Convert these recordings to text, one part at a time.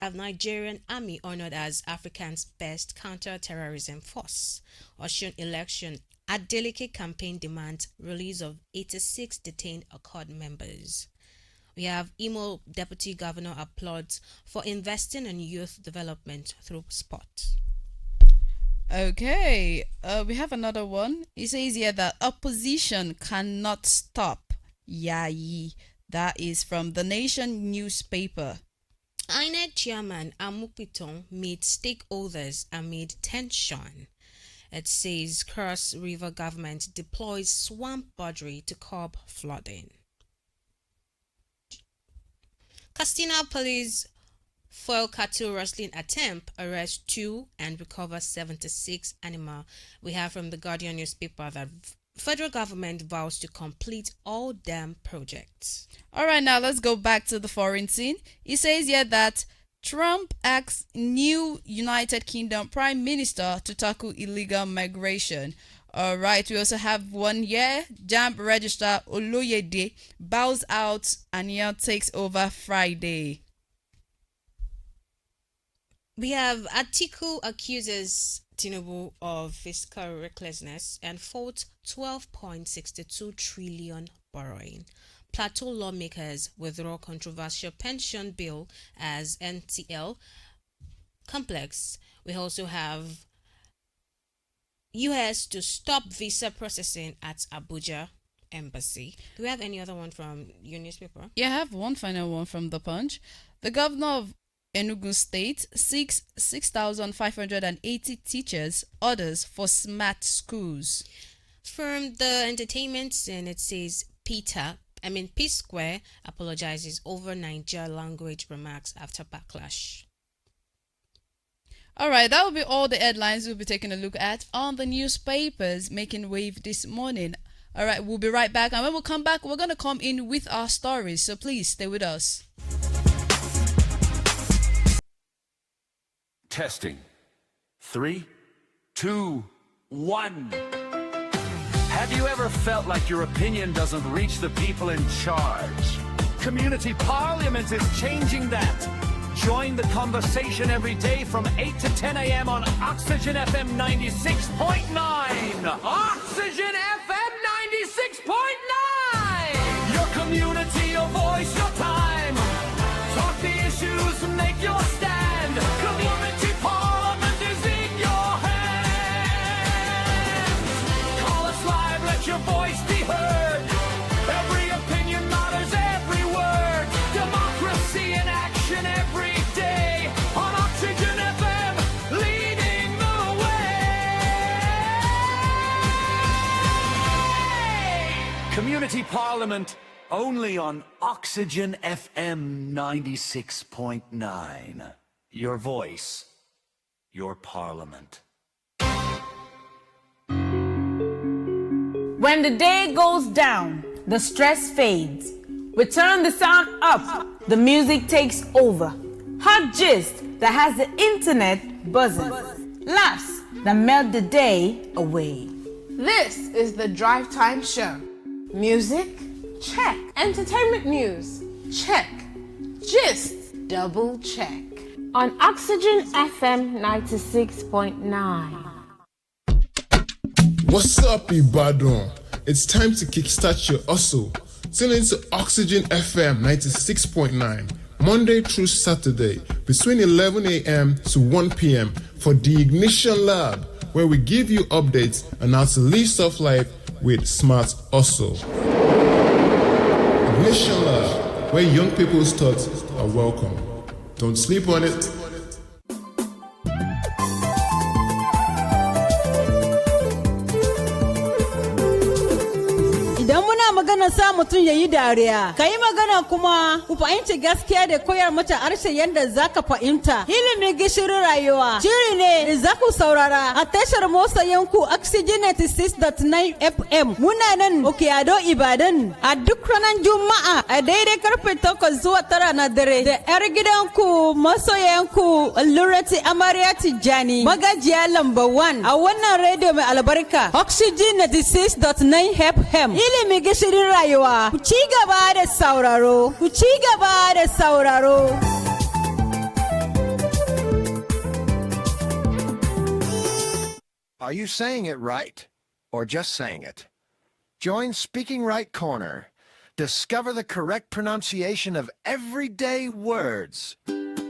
A Nigerian army honored as Africa's best counter-terrorism force. Osun election. Adeleke campaign demands release of 86 detained Accord members. We have Imo Deputy Governor applauds for investing in youth development through sport. Okay, we have another one. It says here that opposition cannot stop Yayi. That is from the Nation newspaper. INEC chairman Amupiton meets stakeholders amid tension. It says Cross River government deploys swamp boundary to curb flooding. Castina police foil cattle rustling attempt, arrest 2 and recover 76 animal. We have from the Guardian newspaper that federal government vows to complete all dam projects. All right, now let's go back to the foreign scene. It says here that Trump asks new United Kingdom Prime Minister to tackle illegal migration. All right, we also have one here. JAMB Registrar Oloyede bows out and Aniel takes over Friday. We have Atiku accuses Tinubu of fiscal recklessness and faults 12.62 trillion borrowing. Plateau lawmakers withdraw controversial pension bill as NTL complex. We also have US to stop visa processing at Abuja embassy. Do we have any other one from your newspaper? Yeah, I have one final one from The Punch. The governor of Enugu State seeks 6,580 teachers orders for smart schools. From the entertainment scene, it says P Square apologizes over Niger language remarks after backlash. All right, that will be all the headlines we'll be taking a look at on the newspapers making wave this morning. All right, we'll be right back. And when we come back, we're going to come in with our stories. So please stay with us. Testing. 3, 2, 1. Have you ever felt like your opinion doesn't reach the people in charge? Community Parliament is changing that. Join the conversation every day from 8 to 10 a.m. on Oxygen FM 96.9. Oxygen FM 96.9. Your community, your voice, your time. Talk the issues and make your stand. Community Parliament is in your hands. Call us live, let your voice be heard. Every opinion matters, every word. Democracy in action every day on Oxygen FM, leading the way. Community Parliament only on Oxygen FM 96.9. Your voice, your parliament. When the day goes down, the stress fades. We turn the sound up, the music takes over. Hot gist that has the internet buzzing. Laughs that melt the day away. This is the Drive Time Show. Music? Check. Entertainment news? Check. Gist? Double check. On Oxygen FM 96.9. What's up, Ibadan? It's time to kickstart your hustle. Tune into Oxygen FM 96.9, Monday through Saturday, between 11 a.m. to 1 p.m. for the Ignition Lab, where we give you updates on how to live soft life with smart hustle. Ignition Lab, where young people's thoughts are welcome. Don't sleep on it. Idan muna magana sa mutum yayi dariya, kai magana kuma ku fahimci gaskiya da koyar mata harshe yanda zaka fahimta. Ilimin gishirin rayuwa shiri ne da za ku saurara a tashar motsa yanku Oxygen 96.9 FM. Muna nan Okiyado Ibadan a duk ranar Juma'a a daidai karfe 8 zuwa 9 na dare da yar gidanku masoyanku Lurati Amarya Tijjani magajiya lamba 1 a wannan radio mai albarka Oxygen 96.9 FM. Ilimi gishirin rayuwa. Ku ci gaba da sauraro. Are you saying it right? Or just saying it? Join Speaking Right Corner. Discover the correct pronunciation of everyday words.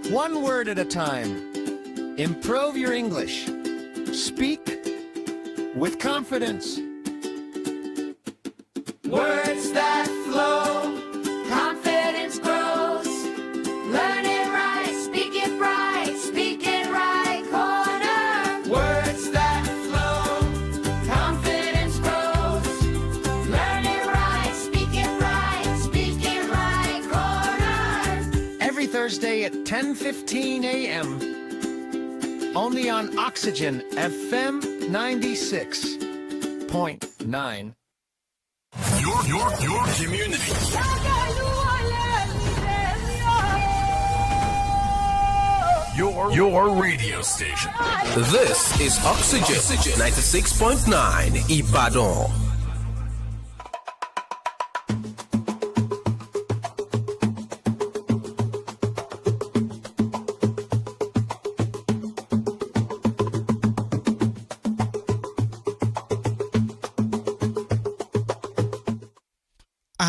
One word at a time. Improve your English. Speak with confidence. Words that flow, confidence grows. Learn it right, speak it right corner. Words that flow, confidence grows. Learn it right, speak it right corner. Every Thursday at 10:15 a.m. Only on Oxygen FM 96.9. Your community. Your radio station. This is Oxygen 96.9 Ibadan.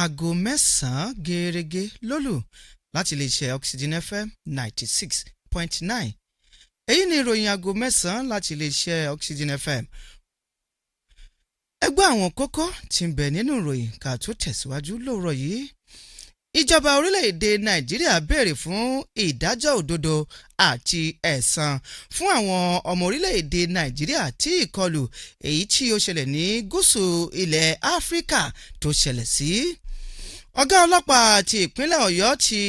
aago mẹ́sàn-án gẹ́rẹ́gẹ́ lólù láti lè ṣe Oxygen FM 96.9. èyí ni ìròyìn aago mẹ́sàn-án láti lè ṣe Oxygen FM. ẹgbẹ́ àwọn kókó tí ń bẹ nínú ìròyìn ká tó tẹ̀síwájú lóòrọ̀ yìí. ìjọba orílẹ̀-èdè Nàìjíríà béèrè fún ìdájọ́ òdodo àti ẹ̀san fún àwọn ọmọ orílẹ̀-èdè Nàìjíríà tí ìkọlù èyí tí ó ṣẹlẹ̀ ní gúúsù ilẹ̀ Áfíríkà tó ṣẹlẹ̀ sí. ọ̀gá ọlọ́pàá ti ìpínlẹ̀ Ọ̀yọ́ ti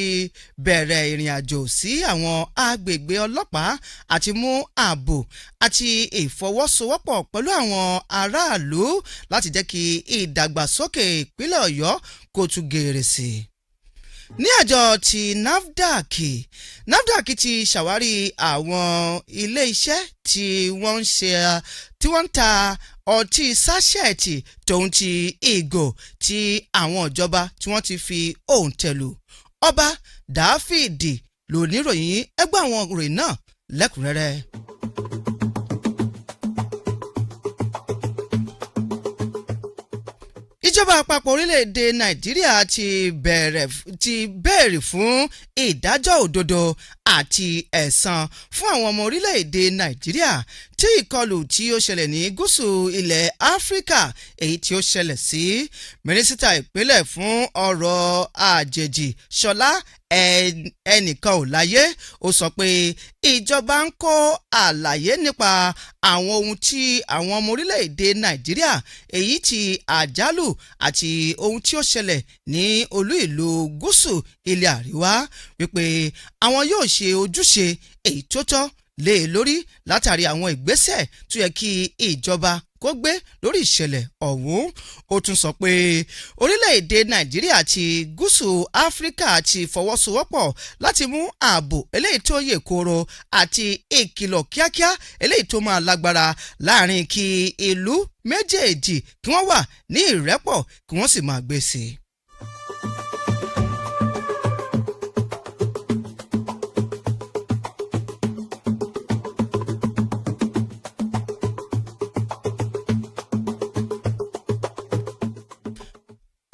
bẹ̀rẹ̀ ìrìn àjò sí àwọn agbègbè ọlọ́pàá àti mú ààbò àti ìfọwọ́sowọ́pọ̀ pẹ̀lú àwọn aráàlú láti jẹ́ kí ìdàgbàsókè ìpínlẹ̀ Ọ̀yọ́ kó tún gèrè sí i. ní àjọ ti NAFDAC ti ṣàwárí àwọn ilé-iṣẹ́ tí wọ́n ń ta ọtí sáṣẹ̀tì tòun ti ìgò tí àwọn ìjọba tí wọ́n ti fi òǹtẹ̀ lù. Ọba Dáfídì ló níròyìn ẹgbẹ́ àwọn ìròyìn náà lẹ́kùnrẹ́rẹ́. ìjọba àpapọ̀ orílẹ̀-èdè Nàìjíríà ti béèrè fún ìdájọ́ òdodo àti ẹ̀san fún àwọn ọmọ orílẹ̀-èdè Nàìjíríà tí ìkọlù tí ó ṣẹlẹ̀ ní gúúsù ilẹ̀ Áfíríkà èyí tí ó ṣẹlẹ̀ sí. Mínísítà ìpínlẹ̀ fún ọ̀rọ̀ àjèjì Ṣọlá ẹnìkan ò láyé ó sọ pé ìjọba ń kó àlàyé nípa àwọn ohun tí àwọn ọmọ orílẹ̀-èdè Nàìjíríà èyí tí àjálù àti ohun tí ó ṣẹlẹ̀ ní olú ìlú gúúsù ilẹ̀ àríwá wípé àwọn yóò ṣe ojúṣe èyí tó tọ́ lé lórí látàrí àwọn ìgbésẹ̀ tó yẹ kí ìjọba kó gbé lórí ìṣẹ̀lẹ̀ ọ̀hún. Ó tún sọ pé orílẹ̀-èdè Nàìjíríà àti gúúsù Áfíríkà ti fọwọ́sowọ́pọ̀ láti mú ààbò eléyìí tó yè kooro àti ìkìlọ̀ kíákíá eléyìí tó máa lágbára láàrin kí ìlú méjèèjì kí wọ́n wà ní ìrẹ́pọ̀ kí wọ́n sì máa gbé sí i.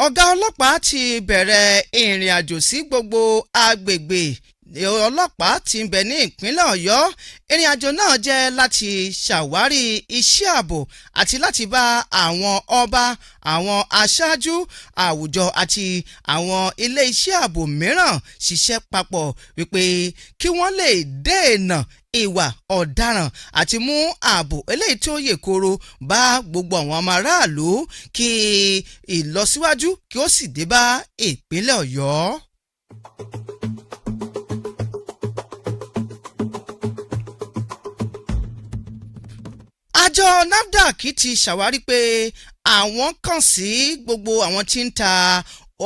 ọ̀gá ọlọ́pàá ti bẹ̀rẹ̀ ìrìn àjò sí gbogbo agbègbè ọlọ́pàá tí ń bẹ ní ìpínlẹ̀ Ọ̀yọ́. ìrìn àjò náà jẹ́ láti ṣàwárí iṣẹ́ ààbò àti láti bá àwọn ọba, àwọn aṣáájú àwùjọ àti àwọn ilé iṣẹ́ ààbò mìíràn ṣiṣẹ́ papọ̀ wípé kí wọ́n lè dènà ìwà ọ̀daràn àti mú ààbò eléyìí tó yè kooro bá gbogbo àwọn ọmọ aráàlú kí ìlọsíwájú kí ó sì dé bá ìpínlẹ̀ Ọ̀yọ́. àjọ NAFDAC ti ṣàwárí pé àwọn kàn sí gbogbo àwọn tí ń ta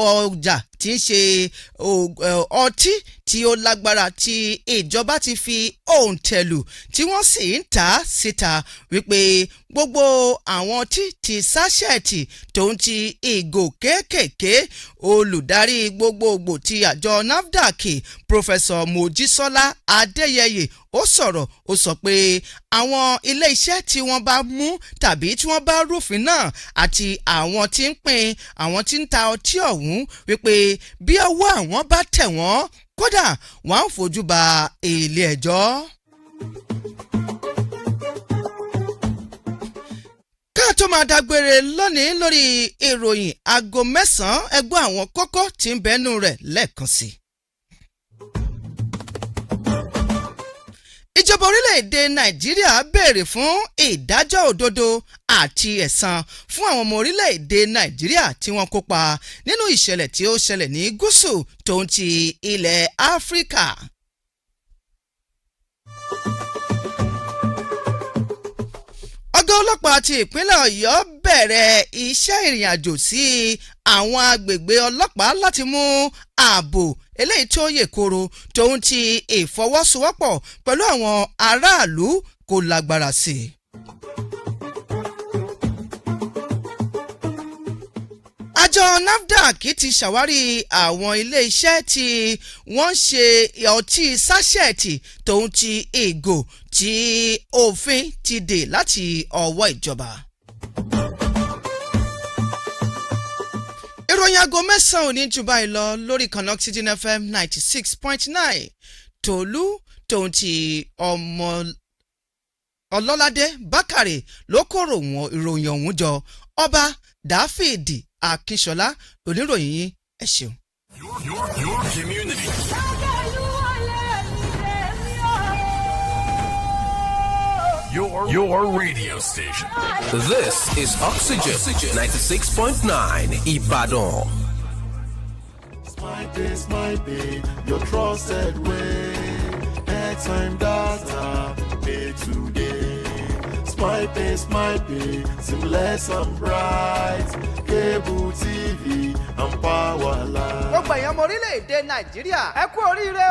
ọjà tí ń ṣe ọtí tí ó lágbára tí ìjọba ti fi òǹtẹ̀lù tí wọ́n sì ń tà síta wípé gbogbo àwọn ọtí ti sáṣẹ̀tì tó ń ti ìgò kéékèèké. Olùdarí gbogbogbò ti àjọ NAFDAC Professor Mojísọ́lá Adéyẹyè ó sọ̀rọ̀ ó sọ pé àwọn ilé iṣẹ́ tí wọ́n bá mú tàbí tí wọ́n bá rúfin náà àti àwọn tí ń pín àwọn tí ń ta ọtí ọ̀hún wípé bí ọwọ́ àwọn bá tẹ̀ wọ́n kódà wọ́n á fojú ba ilé ẹjọ́. ká tó máa dágbére lónìí lórí ìròyìn aago 9 ẹgbẹ́ àwọn kókó tí ń bẹ́nu rẹ̀ lẹ́ẹ̀kan sí i. Ìjọba orílẹ̀-èdè Nàìjíríà béèrè fún ìdájọ́ òdodo àti ẹ̀san fún àwọn ọmọ orílẹ̀-èdè Nàìjíríà tí wọ́n kópa nínú ìṣẹ̀lẹ̀ tí ó ṣẹlẹ̀ ní gúúsù tó ń ti ilẹ̀ Áfíríkà. Ọ̀gá ọlọ́pàá ti ìpínlẹ̀ Ọ̀yọ́ bẹ̀rẹ̀ iṣẹ́ ìrìnàjò sí àwọn agbègbè ọlọ́pàá láti mú ààbò eléyìí tó yè koro tóun ti ìfọwọ́sowọ́pọ̀ pẹ̀lú àwọn aráàlú kó lágbára sí i. Àjọ NAFDAC ti ṣàwárí àwọn ilé-iṣẹ́ tí wọ́n ń ṣe ọtí sáṣẹ̀tì tóun ti ìgò tí òfin ti dè láti ọwọ́ ìjọba. Ìròyìn aago 9 òní jù báyìí lọ lórí kan Oxygen FM 96.9 Tòlú tóun ti ọmọ Ọlọ́ládé Bákàrè ló kóró wọn ìròyìn ọ̀hún jọ. Ọba Dáfídì Akínṣọlá oníròyìn yín ẹ ṣeun. Your community. Your radio station. This is Oxygen 96.9 Ibadan. Smile pay, your trusted way. Airtime data, pay today. Smile pay, seamless and bright. Cable TV and power line. Gbogbo èèyàn ọmọ orílẹ̀-èdè Nàìjíríà ẹ kú oríire o.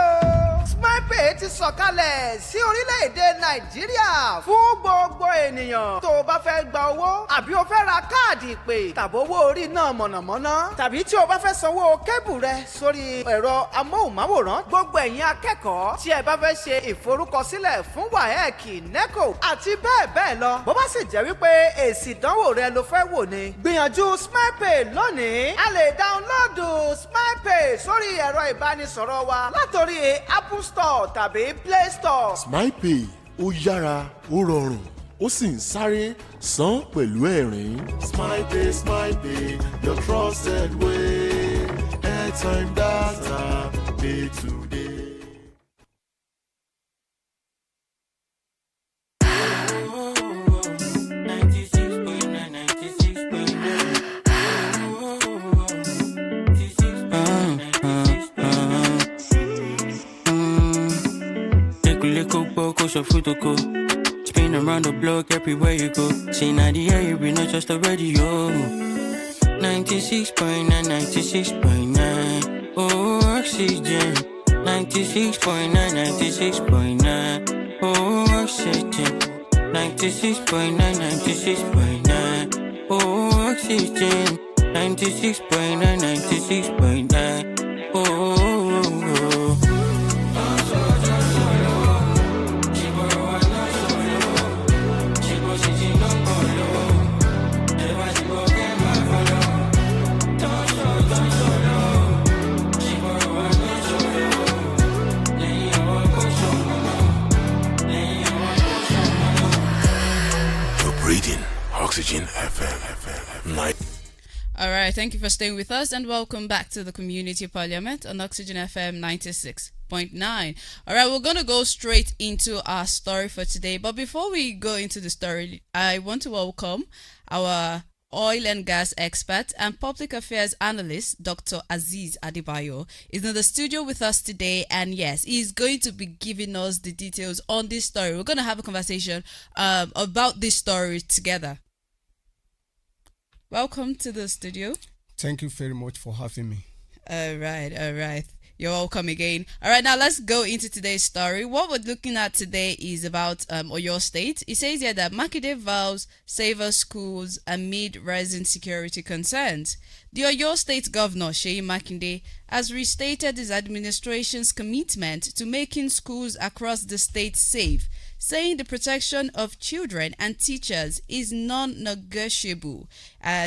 SmilePay ti sọ̀kalẹ̀ sí orílẹ̀-èdè Nàìjíríà fún gbogbo ènìyàn. Tó o bá fẹ́ gba owó àbí o fẹ́ ra káàdì ìpè tàbí owó orí náà mọ̀nàmọ́ná tàbí tí o bá fẹ́ sanwó kébù rẹ sórí ẹ̀rọ amóhùnmáwòrán. Gbogbo ẹ̀yin akẹ́kọ̀ọ́ tí ẹ bá fẹ́ ṣe ìforúkọsílẹ̀ fún WAEC, NECO àti bẹ́ẹ̀ bẹ́ẹ̀ lọ. Bó bá sì jẹ́ wípé èsì ìdánwò rẹ ló fẹ́ wò ni. Gbìyànjú SmilePay lónìí. A lè dáúnlóòdù SmilePay sórí ẹ̀rọ ìbánisọ̀rọ̀ wa látòrí Apple Store tàbí Play Store. SmilePay ó yára ó rọrùn ó sì ń sáré san pẹ̀lú ẹ̀rín. SmilePay, your trusted way. Airtime data, pay today. Spin around the block everywhere you go. See now the air, we not just a radio. 96.9, 96.9. Oh, Oxygen. 96.9, 96.9. Oh, Oxygen. 96.9, 96.9. Oh, Oxygen. 96.9, 96.9. Oh. Oxygen FM. All right, thank you for staying with us and welcome back to the Community Parliament on Oxygen FM 96.9. All right, we're going to go straight into our story for today. But before we go into the story, I want to welcome our oil and gas expert and public affairs analyst, Dr. AZEEZ ADEBAYO, is in the studio with us today. And yes, he's going to be giving us the details on this story. We're going to have a conversation about this story together. Welcome to the studio. Thank you very much for having me. All right. You're welcome again. All right, now let's go into today's story. What we're looking at today is about Oyo State. It says here that Makinde vows safer schools amid rising security concerns. The Oyo State Governor, Seyi Makinde, has restated his administration's commitment to making schools across the state safe, saying the protection of children and teachers is non-negotiable.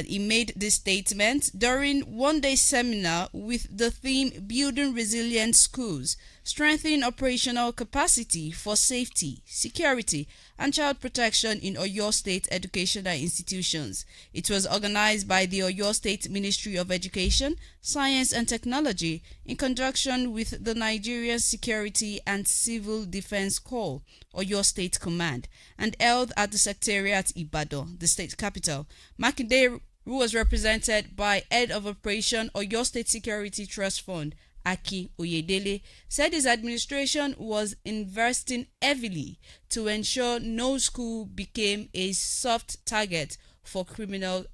He made this statement during one-day seminar with the theme Building Resilient Schools, Strengthening Operational Capacity for Safety, Security, and Child Protection in Oyo State Educational Institutions. It was organized by the Oyo State Ministry of Education, Science and Technology in conjunction with the Nigerian Security and Civil Defense Corps, Oyo State Command, and held at the Secretariat Ibadan, the state capital. Makinde, who was represented by Head of Operation Oyo State Security Trust Fund, Aki Oyedele, said his administration was investing heavily to ensure no school became a soft target for criminal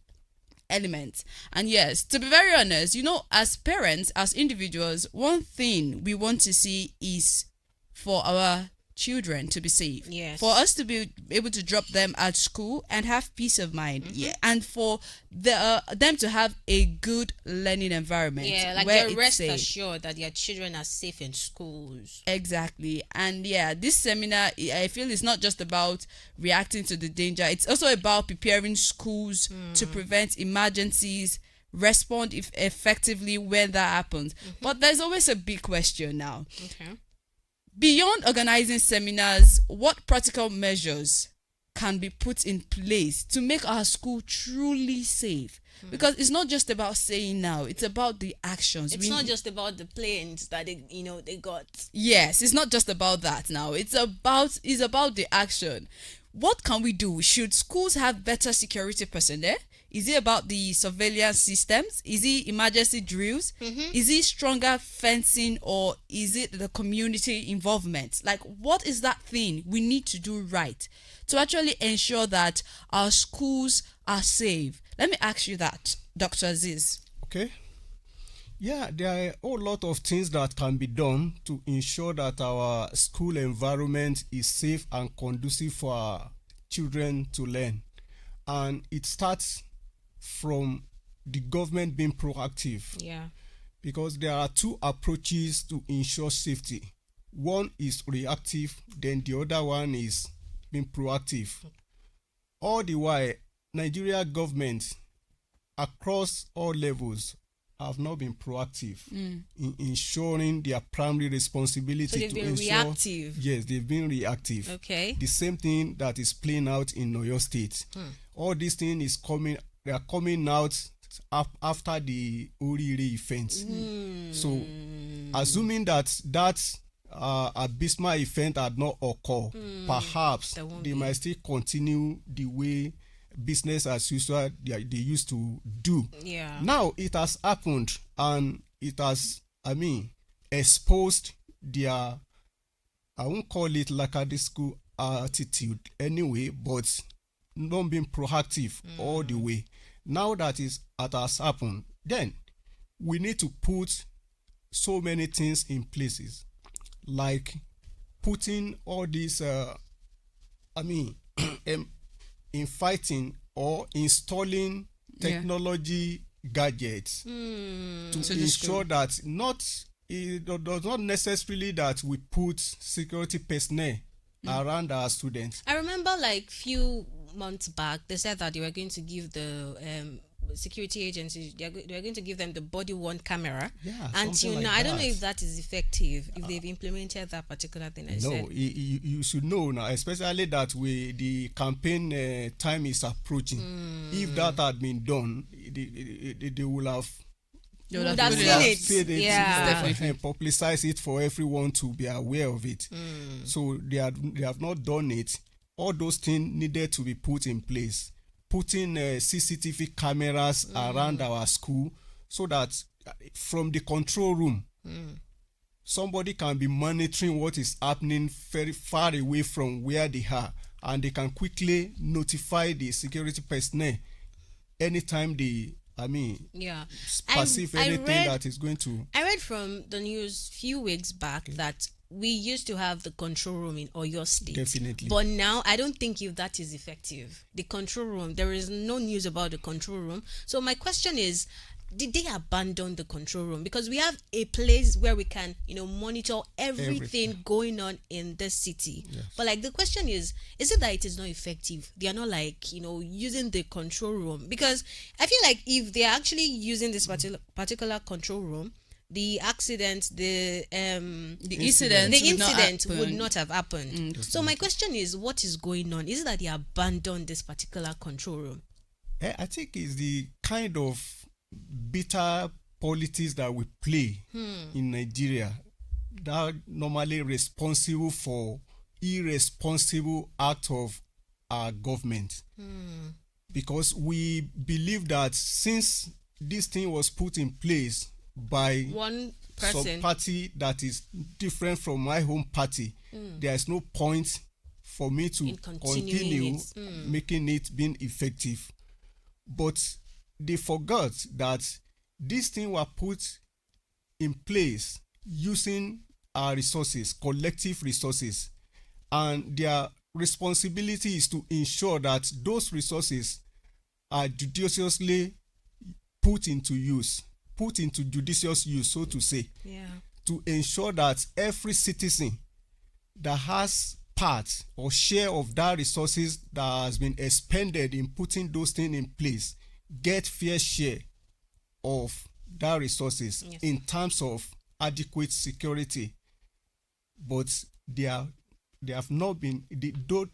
elements. And yes, to be very honest, as parents, as individuals, one thing we want to see is for our children to be safe. Yes. For us to be able to drop them at school and have peace of mind. Yeah. And for them to have a good learning environment. Yeah, like where you're rest safe. assured that your children are safe in schools. Exactly. And yeah, this seminar, I feel, is not just about reacting to the danger. It's also about preparing schools to prevent emergencies, respond effectively when that happens. But there's always a big question now. Okay. Beyond organizing seminars, what practical measures can be put in place to make our school truly safe? Because it's not just about saying now, it's about the actions. It's not just about the planes that they got. Yes, it's not just about that now. It's about the action. What can we do? Should schools have better security personnel? Is it about the surveillance systems? Is it emergency drills? Is it stronger fencing, or is it the community involvement? Like, what is that thing we need to do right to actually ensure that our schools are safe? Let me ask you that, Dr. AZEEZ. Okay. Yeah, there are a whole lot of things that can be done to ensure that our school environment is safe and conducive for our children to learn. And it starts from the government being proactive. Yeah. Because there are two approaches to ensure safety. One is reactive, then the other one is being proactive. All the while, Nigeria government across all levels have not been proactive in ensuring their primary responsibility. So they've been reactive. Yes, they've been reactive. Okay. The same thing that is playing out in Oyo State. All these things is coming. They are coming out after the Orire event. So, assuming that abysmal event had not occurred, perhaps they might still continue the way business as usual they used to do. Yeah. Now it has happened, and it has, exposed their, I won't call it lackadaisical attitude anyway, but not being proactive all the way. Now that has happened, then we need to put so many things in places, like putting all these, in fighting or installing technology gadgets to ensure that it does not necessarily that we put security personnel around our students. I remember like few months back, they said that they were going to give the security agencies, they were going to give them the body-worn camera. Yeah, until now, I don't know if that is effective, if they've implemented that particular thing. You should know now, especially that the campaign time is approaching. If that had been done, they will have. You would have seen it. Yeah, and publicize it for everyone to be aware of it. So they have not done it. All those things needed to be put in place. Putting CCTV cameras around our school, so that from the control room, somebody can be monitoring what is happening very far away from where they are, and they can quickly notify the security personnel anytime they yeah, perceive anything that is going to. I read from the news few weeks back that we used to have the control room in Oyo State. Definitely. But now I don't think if that is effective. The control room, there is no news about the control room. So my question is, did they abandon the control room? Because we have a place where we can, monitor everything going on in the city. Yes. But like the question is it that it is not effective? They are not using the control room, because I feel like if they are actually using this particular control room, the accident, the incident would not have happened. So my question is, what is going on? Is it that they abandoned this particular control room? I think it's the kind of bitter politics that we play in Nigeria that normally responsible for irresponsible act of our government. Because we believe that since this thing was put in place by one person, some party that is different from my home party, there is no point for me to continue making it being effective. But they forgot that this thing was put in place using our resources, collective resources, and their responsibility is to ensure that those resources are judiciously put into judicious use, so to say, to ensure that every citizen that has part or share of that resources that has been expended in putting those things in place get fair share of that resources in terms of adequate security. But they have not been,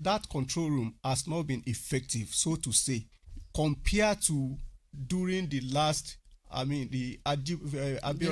that control room has not been effective, so to say, compared to during the last, the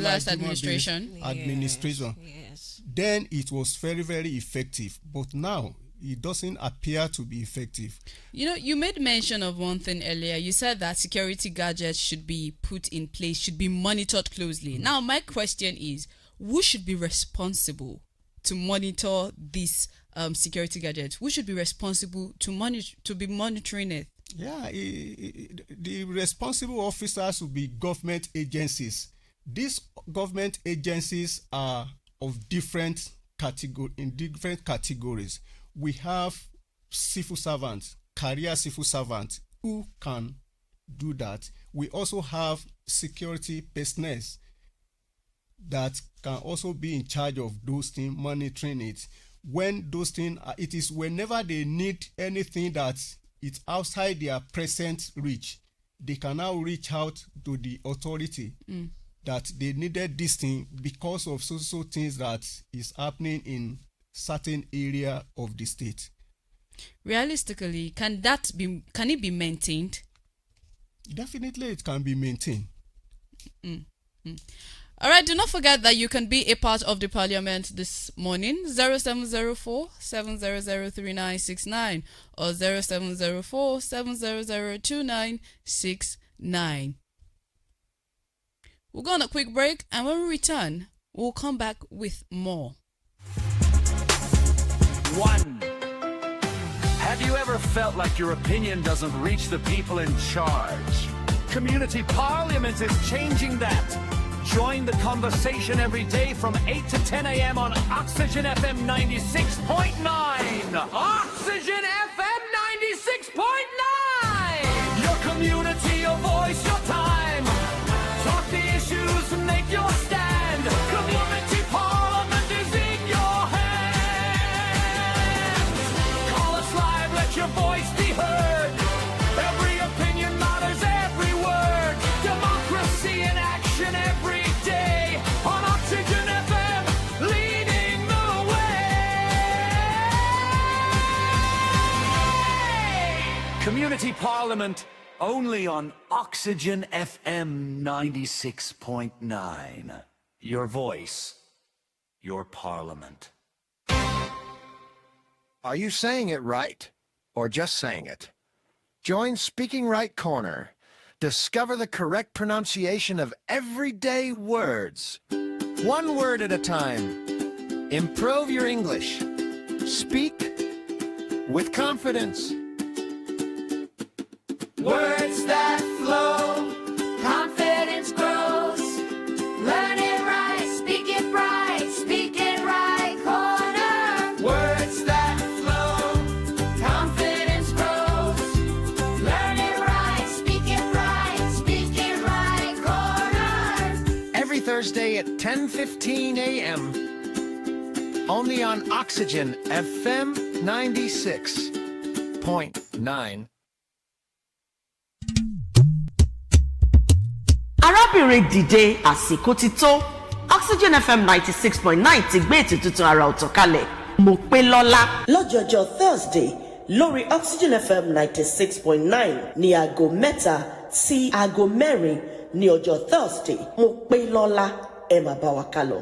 last administration. Yes. Then it was very, very effective. But now it doesn't appear to be effective. You made mention of one thing earlier. You said that security gadgets should be put in place, should be monitored closely. Now, my question is, who should be responsible to monitor this security gadget? Who should be responsible to be monitoring it? Yeah, the responsible officers will be government agencies. These government agencies are of different categories. We have civil servants, career civil servants who can do that. We also have security personnel that can also be in charge of those things, monitoring it. When those things, it is whenever they need anything that is outside their present reach, they can now reach out to the authority that they needed this thing because of so things that is happening in certain area of the state. Realistically, can it be maintained? Definitely it can be maintained. All right, do not forget that you can be a part of the parliament this morning. 0704 700 3969 or 0704 700 2969. We'll go on a quick break, and when we return, we'll come back with more. 1. Have you ever felt like your opinion doesn't reach the people in charge? Community Parliament is changing that. Join the conversation every day from 8 to 10 a.m. on Oxygen FM 96.9. Oxygen FM 96.9! Your community, your voice, your time. Talk the issues and make your stand. Community Parliament is in your hands. Call us live, let your voice be heard. Every opinion matters, every word. Democracy in action every day on Oxygen FM, leading the way. Community Parliament only on Oxygen FM 96.9. Your voice, your parliament. Are you saying it right or just saying it? Join Speaking Right Corner. Discover the correct pronunciation of everyday words. One word at a time. Improve your English. Speak with confidence. Words that flow, Thursday at 10:15 a.m. Only on Oxygen FM 96.9. arábìnrin dìde àsìkò ti tó Oxygen FM 96.9 ti gbé ètò tuntun àrà ọ̀tọ̀ kalẹ̀ mo pé lọ́lá. lọ́jọ́jọ́ Thursday lórí Oxygen FM 96.9 ní aago 3 sí aago 4 ní ọjọ́ Thursday mo pé lọ́lá ẹ máa bá wa kálọ.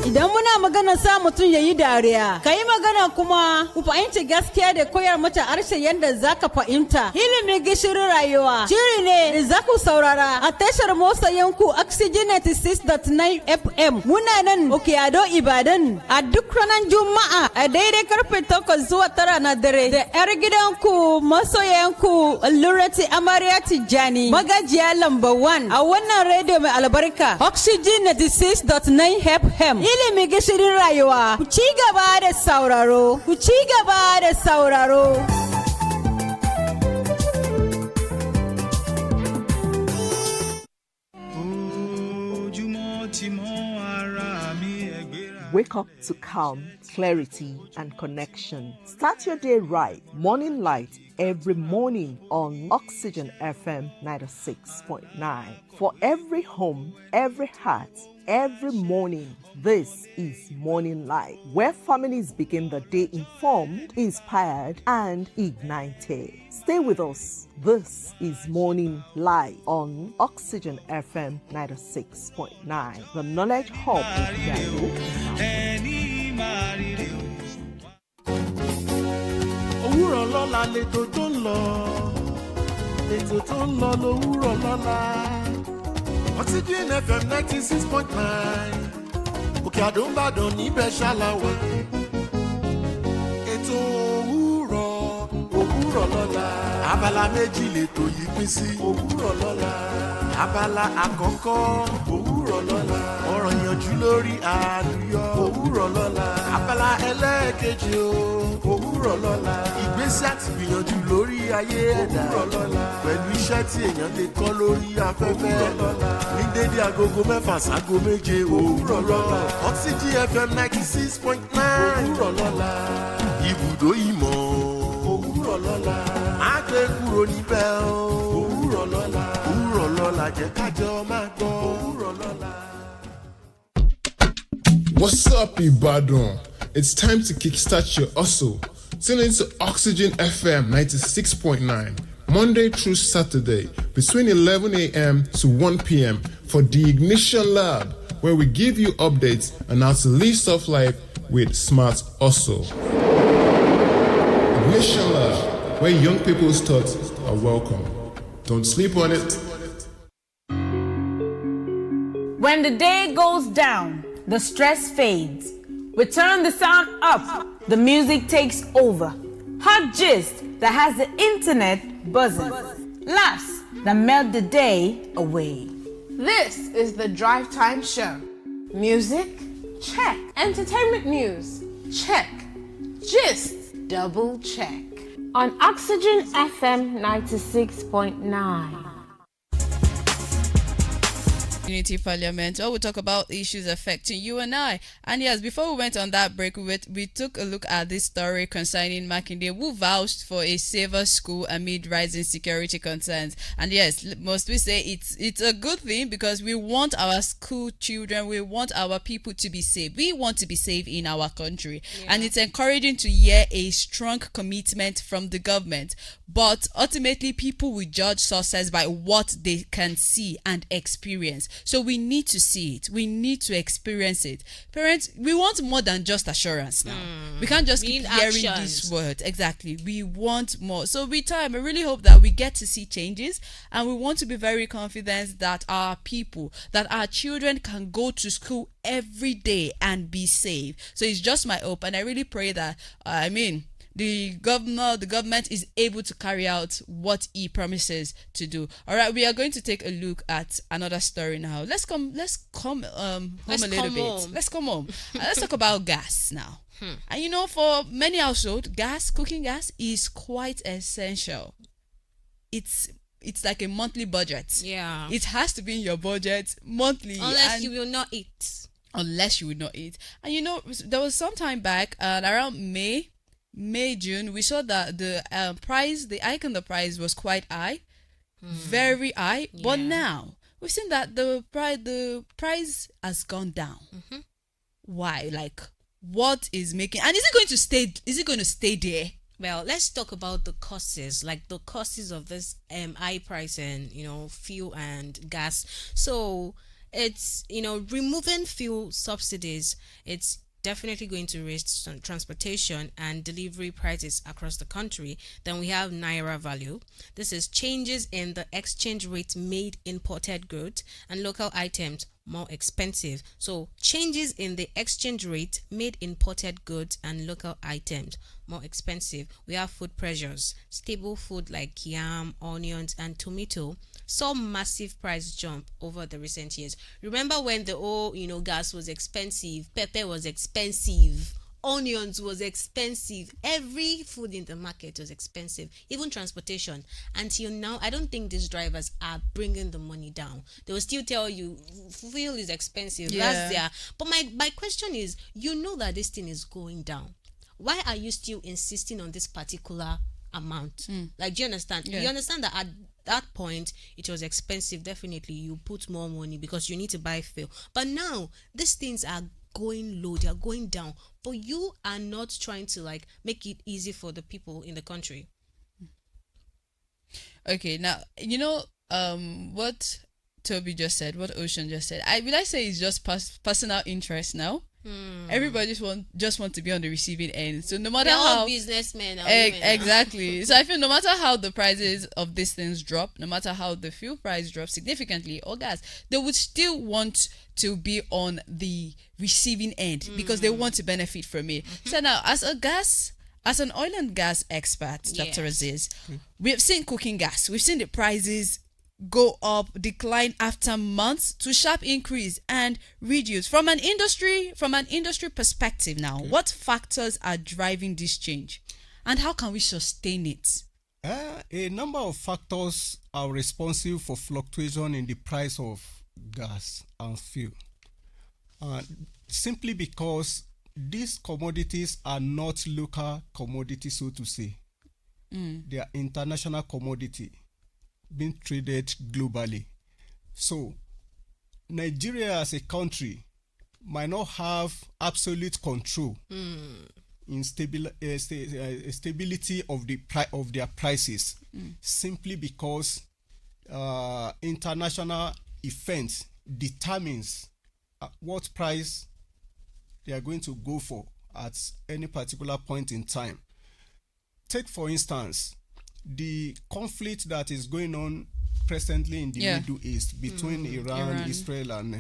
Idan muna magana sa mutum ya yi dariya, ka yi magana kuma ku fahimci gaskiya da koyar mata harshe yadda za ka fahimta. Ilimi gishirin rayuwa, shiri ne da za ku saurara a tashar motsa yanku Oxygen 96.9 FM. Muna nan Okiyado Ibadan a duk ranar Juma'a a daidai karfe 8 zuwa 9 na dare. Da 'yar gidanku masoyanku Lurati Amarya Tijjani, magajiya lamba 1 a wannan rediyo mai albarka Oxygen 96.9 FM. Ilimi gishirin rayuwa, ku ci gaba da sauraro, ku ci gaba da sauraro. Wake up to calm, clarity, and connection. Start your day right. Morning light every morning on Oxygen FM 96.9. For every home, every heart, every morning, this is Morning Light, where families begin the day informed, inspired, and ignited. Stay with us. This is Morning Light on Oxygen FM 96.9, the knowledge hub of Yahoo. Òwúrọ̀ lọ́la lètò tó ń lọ, ètò tó ń lọ lówùrọ̀ lọ́la. Oxygen FM 96.9, Òkè Àdó Ìbàdàn níbẹ̀ ṣàlàwà. Ètò òwúrọ̀ lọ́la. Abala méjì lètò yìí pín sí. Òwúrọ̀ lọ́la. Abala àkọ́kọ́, òwúrọ̀ lọ́la. Ọ̀rọ̀ ìyànjú lórí àlùyọ. Òwúrọ̀ lọ́la. Abala ẹlẹ́ẹ̀kejì o. Òwúrọ̀ lọ́la. Ìgbésí àti ìgbìyànjú lórí ayé ẹ̀dá. Òwúrọ̀ lọ́la. Pẹ̀lú iṣẹ́ tí èèyàn lè kọ́ lórí afẹ́fẹ́. Òwúrọ̀ lọ́la. Ní dédé agogo 6 ságo 7. Òwúrọ̀ lọ́la. Oxygen FM 96.9. Òwúrọ̀ lọ́la. Ibùdó ìmọ̀. Òwúrọ̀ lọ́la. Má gbé kúrò níbẹ̀ o. Òwúrọ̀ lọ́la. Òwúrọ̀ lọ́la jẹ́ kájọ máa gbọ́. Òwúrọ̀ lọ́la. What's up, Ibadan? It's time to kickstart your hustle. Tune into Oxygen FM 96.9, Monday through Saturday, between 11 a.m. to 1 p.m. for the Ignition Lab, where we give you updates on how to live soft life with smart hustle. Ignition Lab, where young people's thoughts are welcome. Don't sleep on it. When the day goes down, the stress fades. We turn the sound up, the music takes over. Hot gist that has the internet buzzing. Laughs that melt the day away. This is the Drive Time Show. Music? Check. Entertainment news? Check. Gist? Double check. On Oxygen FM 96.9. Community Parliament, where we talk about issues affecting you and I. And yes, before we went on that break, we took a look at this story concerning Makinde, who vouched for a safer school amid rising security concerns. And yes, must we say it's a good thing, because we want our school children, we want our people to be safe. We want to be safe in our country. Yeah. And it's encouraging to hear a strong commitment from the government. But ultimately, people will judge success by what they can see and experience. So we need to see it. We need to experience it. Parents, we want more than just assurance now. We can't just keep hearing these words. Exactly. We want more. So with time, I really hope that we get to see changes, and we want to be very confident that our people, that our children can go to school every day and be safe. So it's just my hope, and I really pray that, the government is able to carry out what he promises to do. All right, we are going to take a look at another story now. Let's come home a little bit. Let's come home. Let's talk about gas now. And you know, for many households, cooking gas is quite essential. It's like a monthly budget. Yeah. It has to be in your budget monthly. Unless you will not eat. And you know, there was some time back, around May, June, we saw that the hike in the price was quite high, very high. Yeah. But now we've seen that the price has gone down. Why? Like, what is making? And is it going to stay there? Well, let's talk about the causes, like the causes of this high price and, fuel and gas. So it's, removing fuel subsidies, it's definitely going to raise some transportation and delivery prices across the country. Then we have Naira value. This is changes in the exchange rate made imported goods and local items more expensive. So changes in the exchange rate made imported goods and local items more expensive. We have food pressures. Stable food like yam, onions and tomato saw massive price jump over the recent years. Remember when the gas was expensive, pepper was expensive, onions was expensive, every food in the market was expensive, even transportation. Until now, I don't think these drivers are bringing the money down. They will still tell you fuel is expensive. Yeah. That's there. But my question is, you know that this thing is going down. Why are you still insisting on this particular amount? Like, do you understand? Yeah. You understand that at that point it was expensive. Definitely you put more money because you need to buy fuel. But now these things are going low, they are going down, but you are not trying to make it easy for the people in the country. Okay, now what Toby just said, what Ocean just said, I say it's just personal interest now. Everybody just want to be on the receiving end. So no matter They're all how businessmen, exactly. So I feel no matter how the prices of these things drop, no matter how the fuel price drops significantly or gas, they would still want to be on the receiving end because they want to benefit from it. So now, as an oil and gas expert, Dr. AZEEZ, we have seen cooking gas. We've seen the prices go up, decline after months to sharp increase and reduce. From an industry perspective now, what factors are driving this change and how can we sustain it? A number of factors are responsible for fluctuation in the price of gas and fuel. Simply because these commodities are not local commodities, so to say. They are international commodity being traded globally. So Nigeria as a country might not have absolute control in stability of their prices, simply because international events determines what price they are going to go for at any particular point in time. Take for instance the conflict that is going on presently in the Middle East between Iran, Israel, and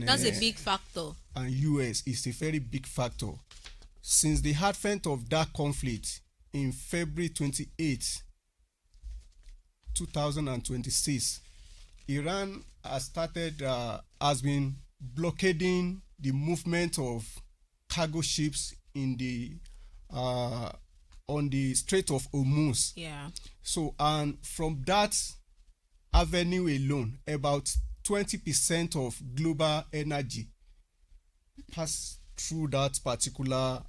that's a big factor. And US is a very big factor. Since the advent of that conflict in February 28, 2026, Iran has been blockading the movement of cargo ships in the on the Strait of Hormuz. Yeah. So, and from that avenue alone, about 20% of global energy pass through that particular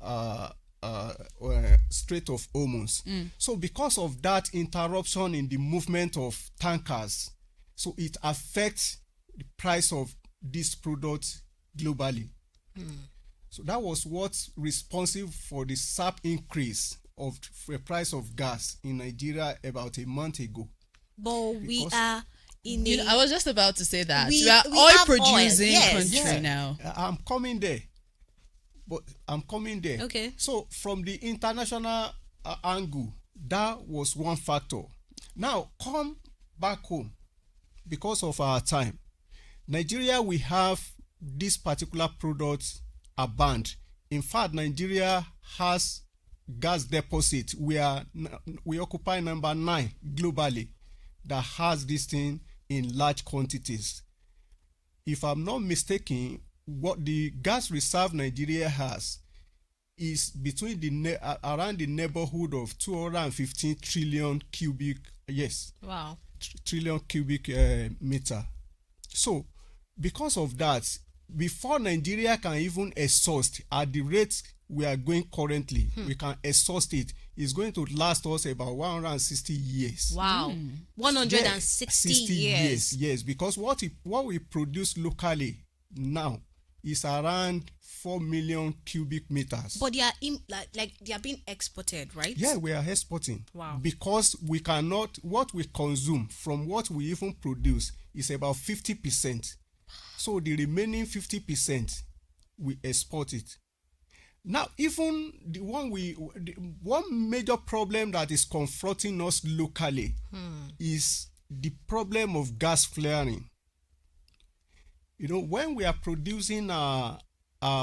Strait of Hormuz. So, because of that interruption in the movement of tankers, so it affects the price of these products globally. So that was what's responsible for the sharp increase of the price of gas in Nigeria about a month ago. But we are in I was just about to say that. We are oil producing country now. I'm coming there. Okay. So from the international angle, that was one factor. Now come back home. Because of our time, Nigeria, we have this particular product are banned. In fact, Nigeria has gas deposit, we occupy number 9 globally that has this thing in large quantities. If I'm not mistaken, what the gas reserve Nigeria has is between around the neighborhood of 215 trillion cubic, Wow. trillion cubic meter. So, because of that, before Nigeria can even exhaust at the rate we are going currently, we can exhaust it. It's going to last us about 160 years. Wow. 160 years. Yes, because what we produce locally now is around 4 million cubic meters. But they are like they are being exported, right? Yeah, we are exporting. Wow. Because we cannot, what we consume from what we even produce is about 50%. So the remaining 50%, we export it. Now, even the one major problem that is confronting us locally is the problem of gas flaring. You know, when we are producing our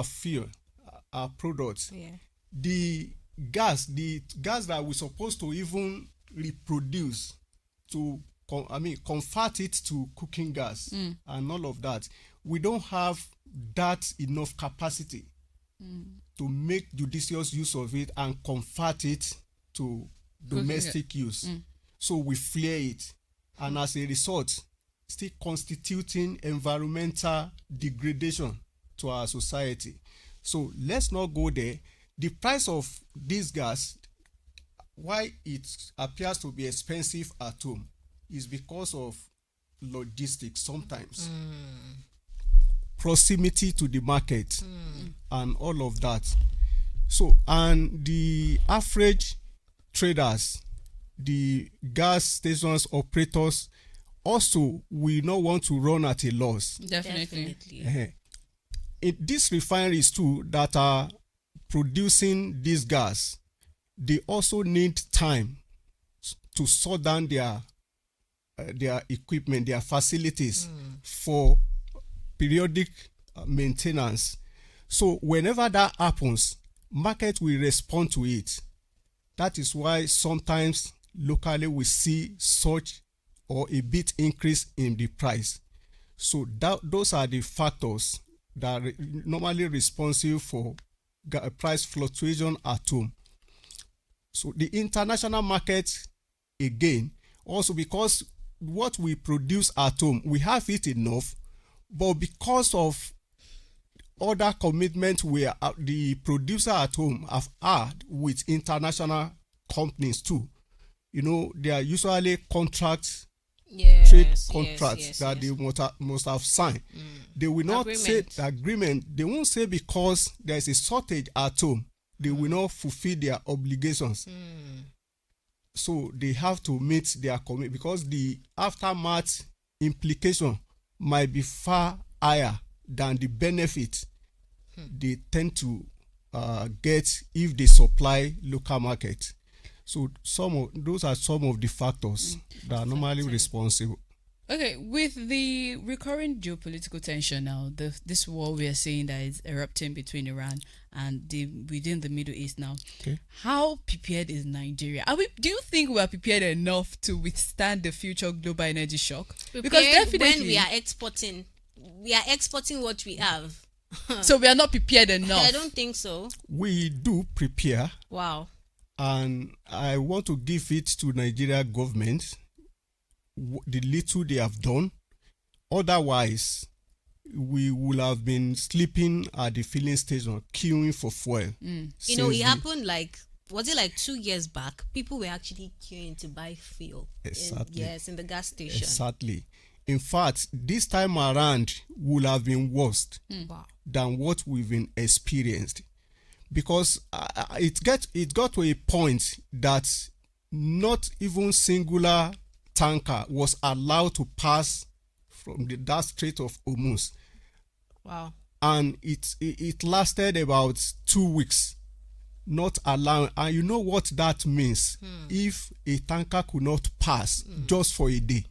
fuel, our products, the gas that we're supposed to even reproduce to convert it to cooking gas and all of that, we don't have that enough capacity to make judicious use of it and convert it to domestic use. So we flare it, and as a result, still constituting environmental degradation to our society. So let's not go there. The price of this gas, why it appears to be expensive at home, is because of logistics sometimes. Proximity to the market and all of that. So, and the average traders, the gas stations operators also will not want to run at a loss. Definitely. These refineries too that are producing this gas, they also need time to sort down their equipment, their facilities for periodic maintenance. So whenever that happens, market will respond to it. That is why sometimes locally we see such or a bit increase in the price. So those are the factors that are normally responsible for price fluctuation at home. So the international market, again, also because what we produce at home, we have it enough, but because of other commitments the producer at home have had with international companies too. You know, they are usually trade contracts that they must have signed. They will not say the agreement. They won't say because there is a shortage at home, they will not fulfill their obligations. So they have to meet their commitment because the aftermath implication might be far higher than the benefit they tend to get if they supply local market. So those are some of the factors that are normally responsible. Okay, with the recurring geopolitical tension now, this war we are seeing that is erupting between Iran and within the Middle East now, how prepared is Nigeria? Do you think we are prepared enough to withstand the future global energy shock? Because definitely when we are exporting what we have. So we are not prepared enough. I don't think so. We do prepare. Wow. And I want to give it to Nigeria government, the little they have done. Otherwise, we would have been sleeping at the filling station, queuing for fuel. You know, it happened was it like 2 years back? People were actually queuing to buy fuel. Exactly. In the gas station. Exactly. In fact, this time around would have been worse than what we've been experienced. Because it got to a point that not even singular tanker was allowed to pass from that Strait of Hormuz. Wow. And it lasted about 2 weeks, not allowing. And you know what that means if a tanker could not pass just for a day.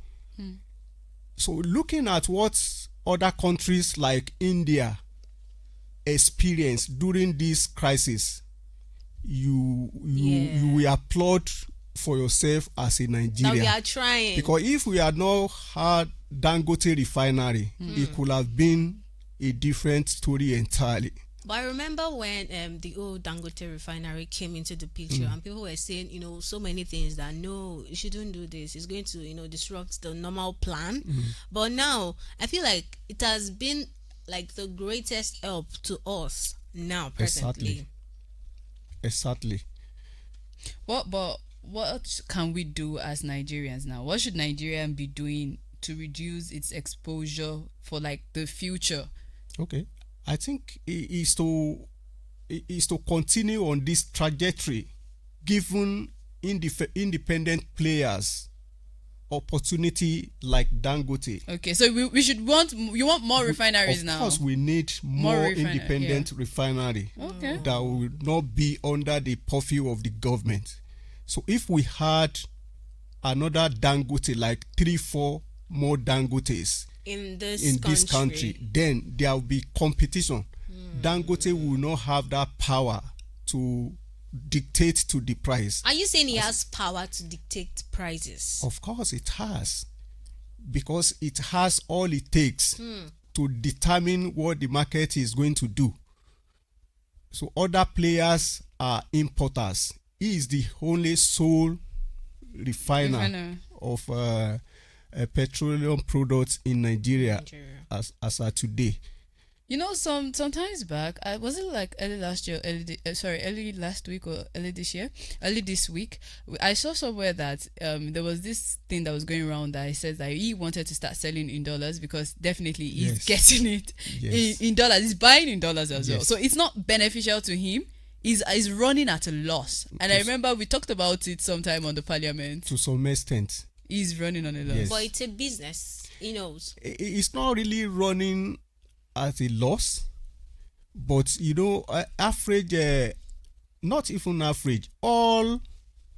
So looking at what other countries like India experienced during this crisis, you will applaud for yourself as a Nigerian. That we are trying. Because if we had not had Dangote refinery, it could have been a different story entirely. But I remember when the old Dangote refinery came into the picture and people were saying, so many things that no, you shouldn't do this. It's going to, disrupt the normal plan. But now I feel like it has been like the greatest help to us now presently. Exactly. What can we do as Nigerians now? What should Nigeria be doing to reduce its exposure for like the future? Okay, I think it is to continue on this trajectory, given independent players opportunity like Dangote. Okay, so you want more refineries now? Of course, we need more independent refinery that will not be under the purview of the government. So if we had another Dangote, like 3-4 more Dangotes in this country, then there will be competition. Dangote will not have that power to dictate to the price. Are you saying he has power to dictate prices? Of course it has, because it has all it takes to determine what the market is going to do. So other players are importers. He is the only sole refiner of petroleum products in Nigeria. As of today. Sometimes back, was it like early last week or early this week, I saw somewhere that there was this thing that was going around that he says that he wanted to start selling in dollars because definitely he's getting it in dollars. He's buying in dollars as well. So it's not beneficial to him. He's running at a loss. And I remember we talked about it sometime on the parliament. To some extent. He's running on a loss. But it's a business. He knows. It's not really running at a loss, but average, not even average, all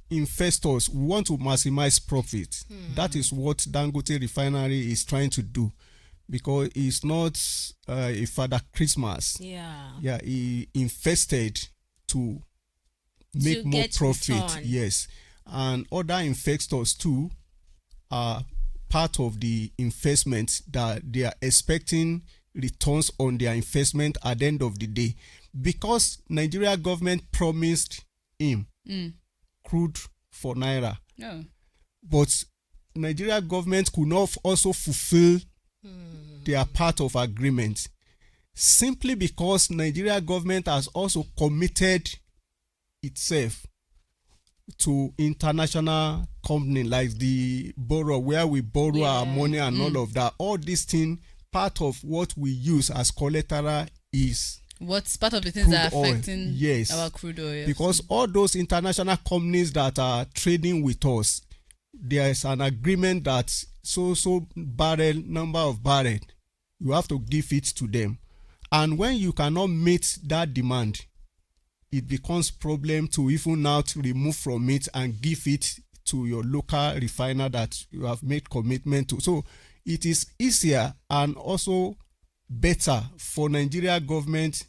investors want to maximize profit. That is what Dangote refinery is trying to do, because it's not a Father Christmas. He invested to make more profit. Return. Yes, and other investors too are part of the investment that they are expecting returns on their investment at the end of the day, because Nigeria government promised him crude for naira, but Nigeria government could not also fulfill their part of agreement, simply because Nigeria government has also committed itself to international company like the borrow, where we borrow our money and all of that. All these things, part of what we use as collateral is what's part of the things that are affecting our crude oil. Because all those international companies that are trading with us, there is an agreement that so number of barrel, you have to give it to them. And when you cannot meet that demand, it becomes problem to even now to remove from it and give it to your local refiner that you have made commitment to. So it is easier and also better for Nigeria government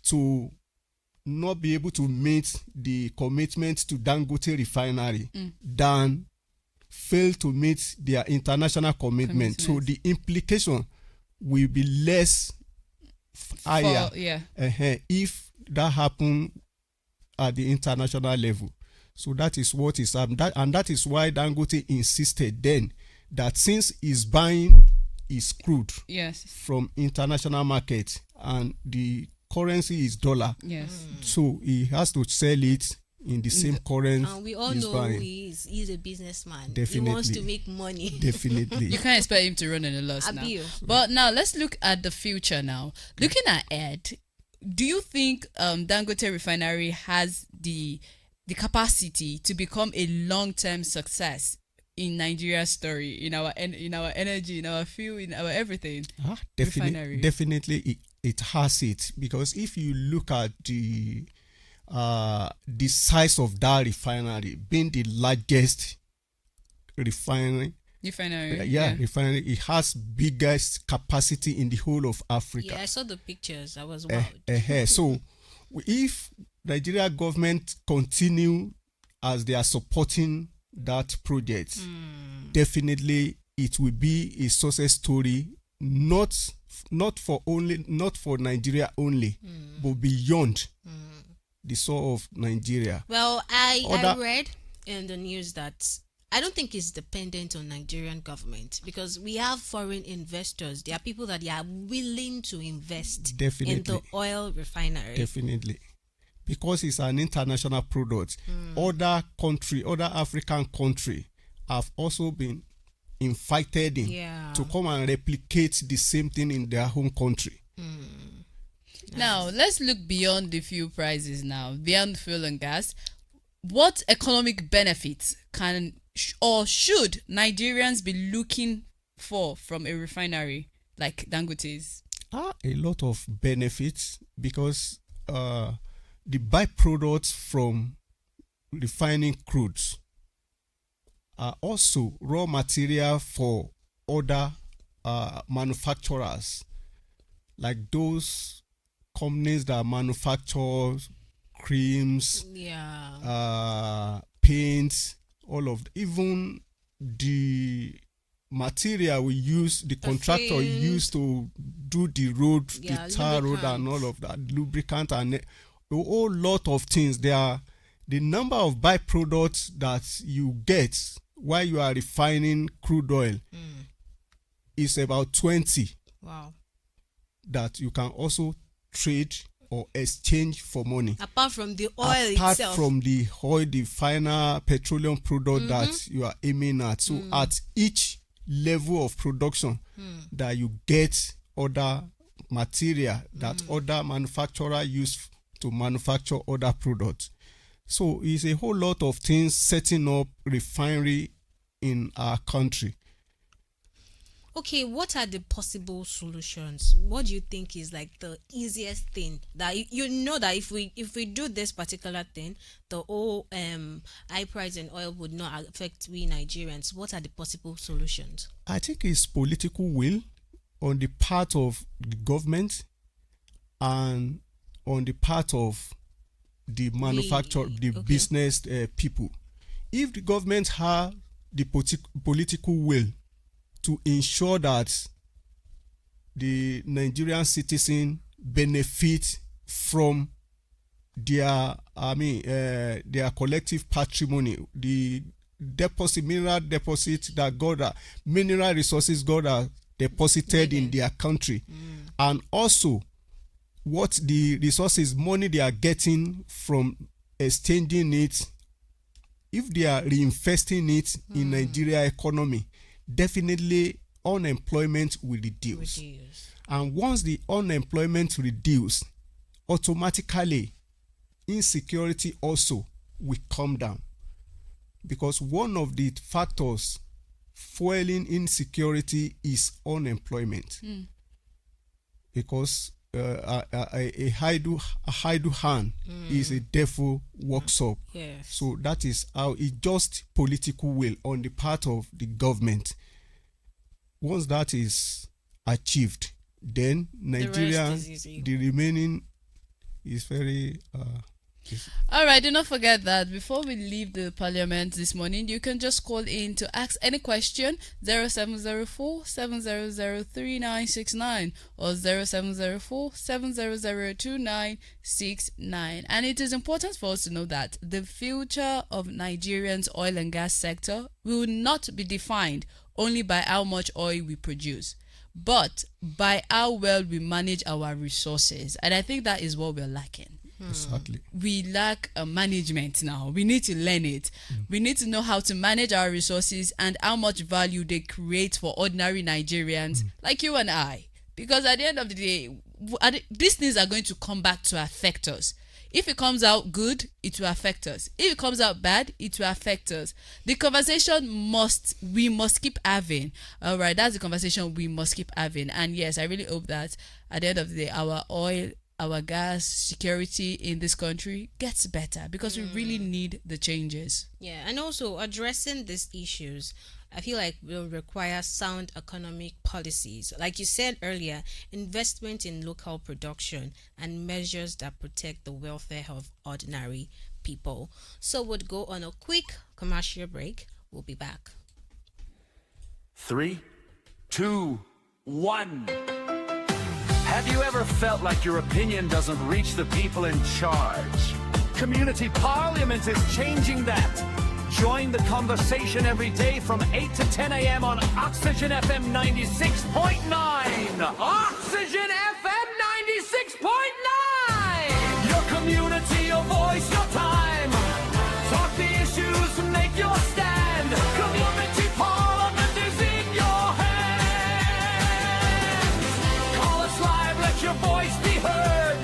to not be able to meet the commitment to Dangote refinery than fail to meet their international commitment. So the implication will be less higher if that happen at the international level. So that is what is happening, and that is why Dangote insisted then that since he's buying his crude from international market and the currency is dollar, so he has to sell it in the same currency. And we all know he's a businessman. Definitely. He wants to make money. Definitely. You can't expect him to run in a loss now. But now let's look at the future now. Looking ahead, do you think Dangote refinery has the capacity to become a long-term success in Nigeria's story, in our energy, in our fuel, in our everything? Definitely it has it, because if you look at the size of that refinery, being the largest refinery, refinery, it has biggest capacity in the whole of Africa. I saw the pictures. I was wild. So if Nigeria government continue as they are supporting that project, definitely it will be a success story, not for Nigeria only, but beyond the soul of Nigeria. Well, I read in the news that I don't think it's dependent on Nigerian government, because we have foreign investors. There are people that they are willing to invest in the oil refinery. Definitely. Because it's an international product. Other African country have also been invited in to come and replicate the same thing in their home country. Now, let's look beyond the fuel prices now, beyond fuel and gas. What economic benefits can or should Nigerians be looking for from a refinery like Dangote's? A lot of benefits, because the byproducts from refining crudes are also raw material for other manufacturers, like those companies that manufacture creams, paints, even the material we use, the contractor used to do the road, the tar road and all of that, lubricant and a whole lot of things. There are the number of byproducts that you get while you are refining crude oil is about 20. Wow. That you can also trade or exchange for money. Apart from the oil itself. Apart from the oil, the final petroleum product that you are aiming at. So at each level of production that you get other material that other manufacturer use to manufacture other products. So it's a whole lot of things setting up refinery in our country. Okay, what are the possible solutions? What do you think is like the easiest thing that you know that if we do this particular thing, the whole high price in oil would not affect we Nigerians? What are the possible solutions? I think it's political will on the part of the government and on the part of the manufacturer, business people. If the government have the political will to ensure that the Nigerian citizen benefit from their collective patrimony, the mineral deposit that mineral resources God has deposited in their country, and also what the resources, money they are getting from exchanging it, if they are reinvesting it in Nigeria economy, definitely unemployment will reduce. And once the unemployment reduce, automatically insecurity also will come down, because one of the factors fueling insecurity is unemployment. Because a idle hand is a devil workshop. So that is how it just political will on the part of the government. Once that is achieved, then Nigeria, the remaining is very all right, do not forget that before we leave the parliament this morning, you can just call in to ask any question. 0704-700-3969 or 0704-700-2969. And it is important for us to know that the future of Nigerians' oil and gas sector will not be defined only by how much oil we produce, but by how well we manage our resources. And I think that is what we're lacking. Exactly. We lack management now. We need to learn it. We need to know how to manage our resources and how much value they create for ordinary Nigerians like you and I. Because at the end of the day, these things are going to come back to affect us. If it comes out good, it will affect us. If it comes out bad, it will affect us. The conversation we must keep having. All right, that's the conversation we must keep having. And yes, I really hope that at the end of the day, our oil, our gas security in this country gets better, because we really need the changes. Yeah, and also addressing these issues, I feel like will require sound economic policies. Like you said earlier, investment in local production and measures that protect the welfare of ordinary people. So we'll go on a quick commercial break. We'll be back. 3, 2, 1. Have you ever felt like your opinion doesn't reach the people in charge? Community Parliament is changing that. Join the conversation every day from 8 to 10 a.m. on Oxygen FM 96.9. Oxygen FM 96.9. Your community, your voice, your time. Talk the issues, make your stand. Community Parliament is in your hands. Call us live, let your voice be heard.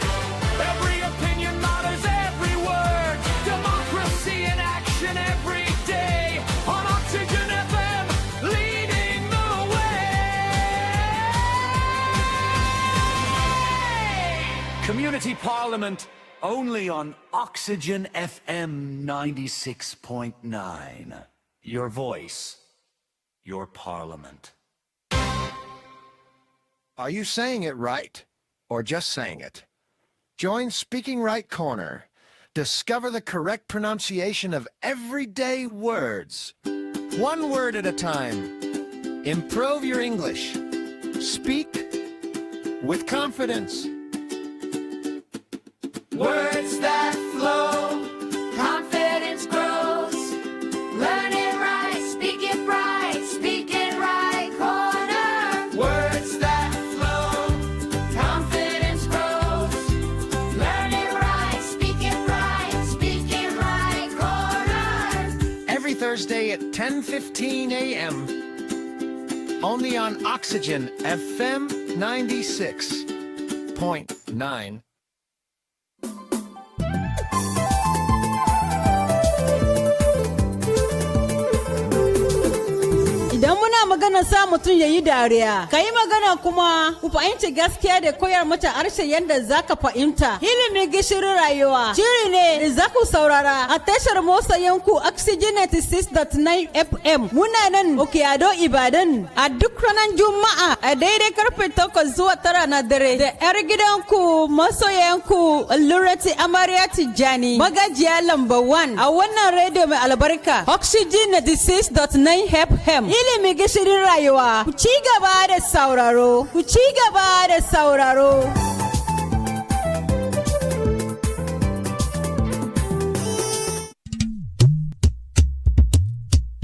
Every opinion matters, every word. Democracy in action every day on Oxygen FM, leading the way. Community Parliament only on Oxygen FM 96.9. Your voice, your parliament. Are you saying it right or just saying it? Join Speaking Right Corner. Discover the correct pronunciation of everyday words. One word at a time. Improve your English. Speak with confidence. Words that flow, confidence grows. Learn it right, speak it right, speak it right, corner. Words that flow, confidence grows. Learn it right, speak it right, corner. Every Thursday at 10:15 a.m. Only on Oxygen FM 96.9. Idan muna magana sa mutum ya yi dariya, ka yi magana kuma ku fahimci gaskiya da koyar mata harshe yadda za ka fahimta. Ilimin gishirin rayuwa shiri ne da za ku saurara a tashar motsa yanku Oxygen 96.9 FM. Muna nan Okiyado Ibadan a duk ranar Juma'a a daidai karfe 8 zuwa 9 na dare da 'yar gidanku masoyanku Lurati Amarya Tijjani magajiya lamba 1 a wannan rediyo mai albarka Oxygen 96.9 FM. Ilimi gishirin rayuwa, ku ci gaba da sauraro, ku ci gaba da sauraro.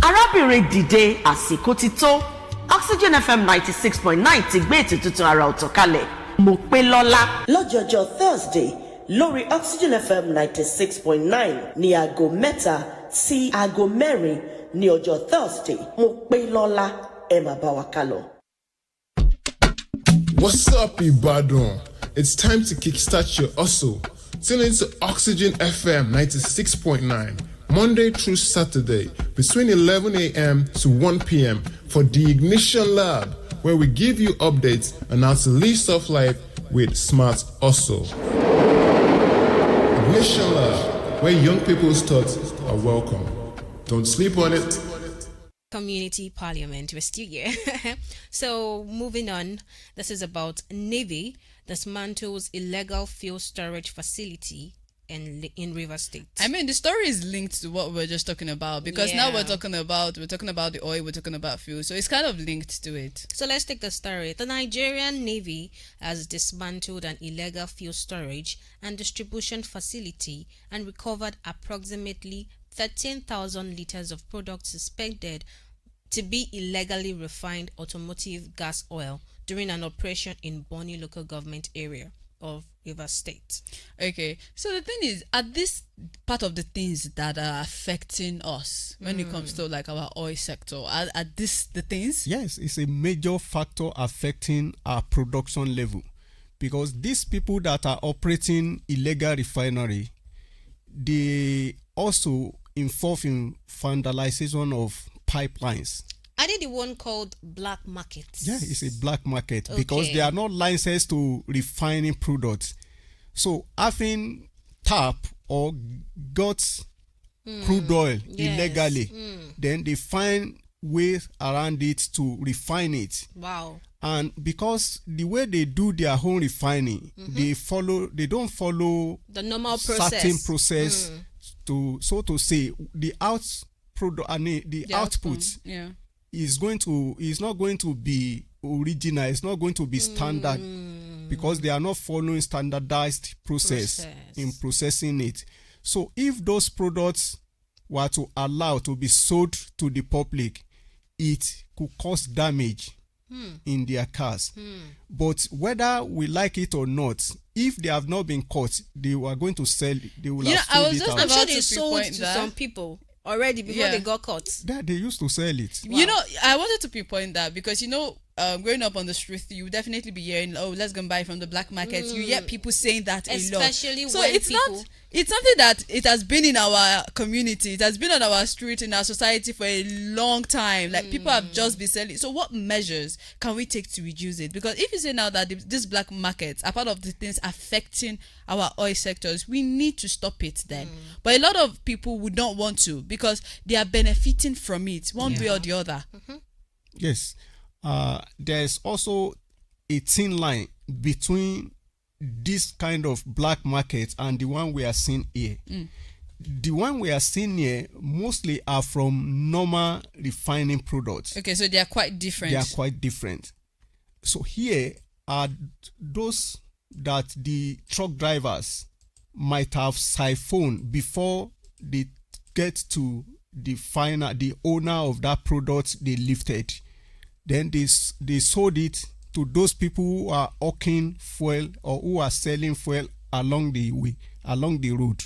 Arábìnrin dìde àsìkò ti tó. Oxygen FM 96.9 ti gbé ètò tuntun àrà ọ̀tọ̀ kalẹ̀. Mo pé lọ́lá. Lọ́jọ́jọ́ Thursday lórí Oxygen FM 96.9 ní aago 3 sí aago 4 ní ọjọ́ Thursday. Mo pé lọ́lá ẹ máa bá wa kálọ. What's up, Ibadan? It's time to kickstart your hustle. Tune into Oxygen FM 96.9, Monday through Saturday, between 11 a.m. to 1 p.m. for the Ignition Lab, where we give you updates on how to live soft life with smart hustle. Ignition Lab, where young people's thoughts are welcome. Don't sleep on it. Community Parliament, we're still here. So moving on, this is about Navy dismantles illegal fuel storage facility in River State. I mean, the story is linked to what we're just talking about, because now we're talking about the oil, we're talking about fuel, so it's kind of linked to it. So let's take the story. The Nigerian Navy has dismantled an illegal fuel storage and distribution facility and recovered approximately 13,000 liters of products suspected to be illegally refined automotive gas oil during an operation in Bonny local government area of River State. Okay, so the thing is, at this part of the things that are affecting us when it comes to like our oil sector, are this the things? Yes, it's a major factor affecting our production level, because these people that are operating illegal refinery, they also involved in vandalization of pipelines. Are they the one called black markets? Yeah, it's a black market because they are not licensed to refining products. So having tap or got crude oil illegally, then they find way around it to refine it. Wow. And because the way they do their own refining, they don't follow the normal process. Certain process to, so to say, the output is not going to be original, it's not going to be standard, because they are not following standardized process in processing it. So if those products were to allow to be sold to the public, it could cause damage in their cars. But whether we like it or not, if they have not been caught, they were going to sell it. They will have sold it out. I'm sure they sold to some people already before they got caught. They used to sell it. You know, I wanted to pinpoint that because, you know, growing up on the street, you would definitely be hearing, oh, let's go and buy from the black market. You hear people saying that a lot. Especially so when it's something that it has been in our community. It has been on our street, in our society for a long time. Like, people have just been selling. So what measures can we take to reduce it? Because if you say now that these black markets are part of the things affecting our oil sectors, we need to stop it then. But a lot of people would not want to because they are benefiting from it one way or the other. Yes. There's also a thin line between this kind of black market and the one we are seeing here. The one we are seeing here mostly are from normal refining products. Okay, so they are quite different. They are quite different. So here are those that the truck drivers might have siphoned before they get to the owner of that product they lifted. Then they sold it to those people who are hawking fuel or who are selling fuel along the way, along the road.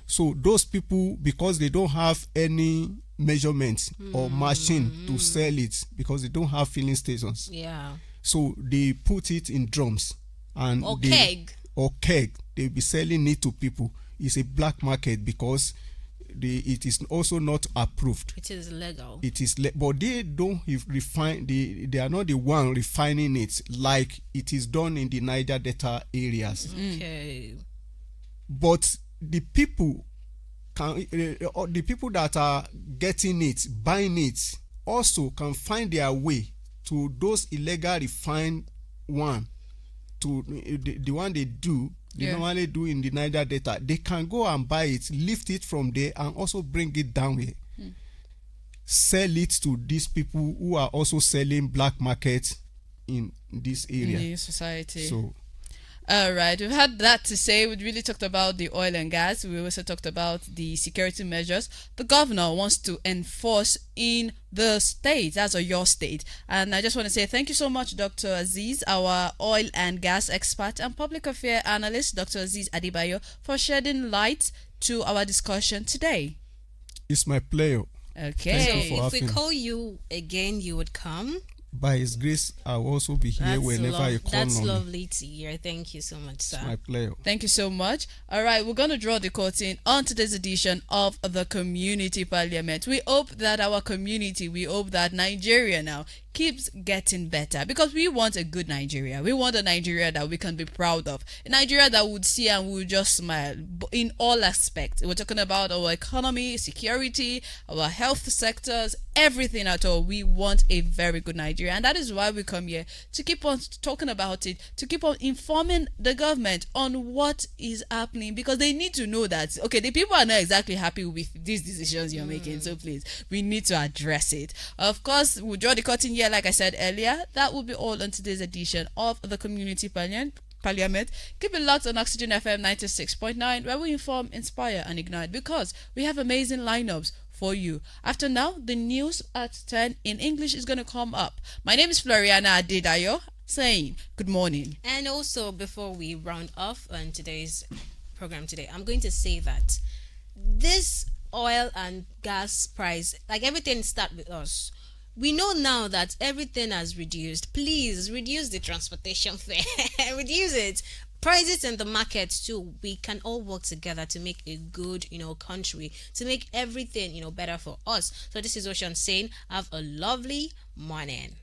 So those people, because they don't have any measurements or machine to sell it, because they don't have filling stations. Yeah. So they put it in drums and keg. They'll be selling it to people. It's a black market because it is also not approved. It is legal. It is, but they don't refine. They are not the one refining it like it is done in the Niger Delta areas. Okay. But the people the people that are getting it, buying it, also can find their way to those illegal refined one, to the one they do. They normally do in the Niger Delta. They can go and buy it, lift it from there, and also bring it down here. Sell it to these people who are also selling black market in this area. In the society. So, all right, we've had that to say. We really talked about the oil and gas. We also talked about the security measures the governor wants to enforce in the state, that's your state. And I just want to say thank you so much, Dr. AZEEZ, our oil and gas expert and public affairs analyst, Dr. AZEEZ Adebayo, for shedding light to our discussion today. It's my pleasure. Okay. So if we call you again, you would come? By His grace, I'll also be here whenever you call on me. That's lovely to hear. Thank you so much, sir. It's my pleasure. Thank you so much. All right, we're going to draw the curtain on today's edition of the Community Parliament. We hope that our community, we hope that Nigeria now keeps getting better, because we want a good Nigeria. We want a Nigeria that we can be proud of, a Nigeria that would see and would just smile in all aspects. We're talking about our economy, security, our health sectors, everything at all. We want a very good Nigeria, and that is why we come here, to keep on talking about it, to keep on informing the government on what is happening, because they need to know that, okay, the people are not exactly happy with these decisions you're making, so please, we need to address it. Of course, we'll draw the curtain here, like I said earlier. That will be all on today's edition of the Community Parliament. Keep it locked on Oxygen FM 96.9, where we inform, inspire, and ignite, because we have amazing lineups for you. After now, the news at 10 in English is going to come up. My name is Floriana Adedayo, saying good morning. And also, before we round off on today's program today, I'm going to say that this oil and gas price, like everything, start with us. We know now that everything has reduced. Please reduce the transportation fare. Reduce it. Prices in the market too. We can all work together to make a good, country, to make everything, better for us. So this is Ocean saying, have a lovely morning.